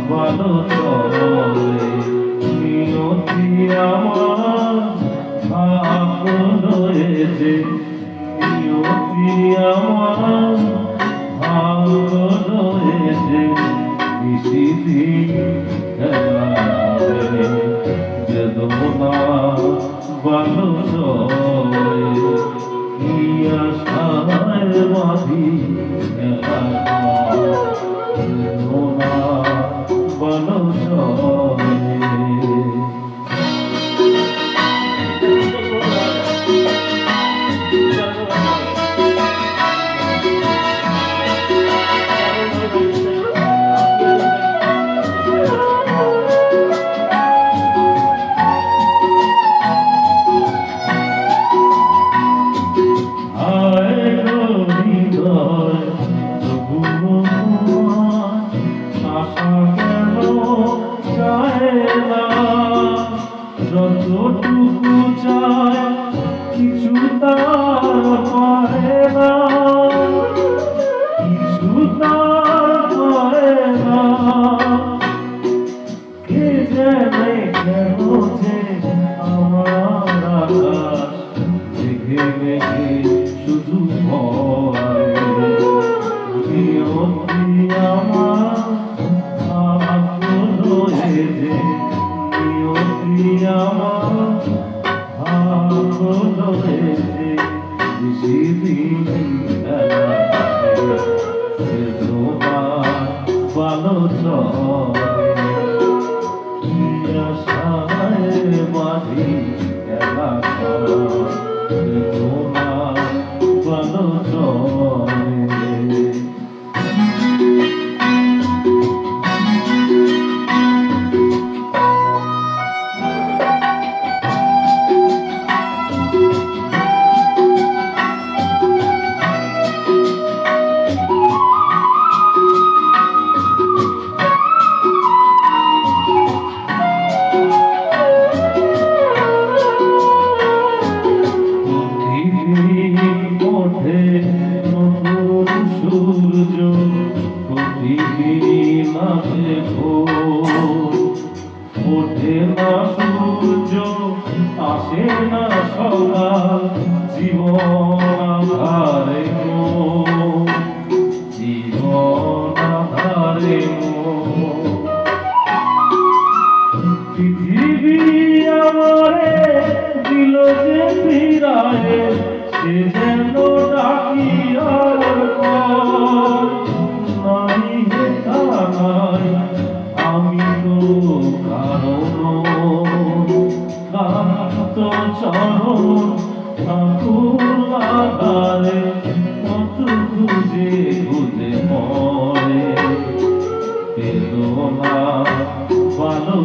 ভালো চলে নিয়তি আমার ভাগ রয়েছে নিয়তি আমার ভাগ রয়েছে নিশিদিন খেলাবে বেদনা ভালো চলে কি আশায় বাঁধি খেলা বেদনা ভালো চলে যতটুকু চায় কিছু তার পারে না কিছু তার পারে না কে জানে কেন যে আমার আকাশ মেঘে মেঘে শুধু ভরে নিয়তি আমার ভাগ্য রয়েছে নিয়তি আমার ভাগ্য রয়েছে বেশিদিন সে তোমার ভালো চলে কি আশায় বাঁধি খেলা সে তোমার ভালো চলে ওঠে নতুন সূর্য প্রতিদিন আসে ভোর ওঠে না সূর্য আসে না সকাল জীবন আধারে জীবন আধারে পৃথিবী আমারে দিল যে ফিরায় সে যেন ডাকি আর নাই হেতা নাই আমি তো কারণ কান্ত চরণ ঠাকুর লাগারে কত খুঁজে খুঁজে মরে বেদনা ভালো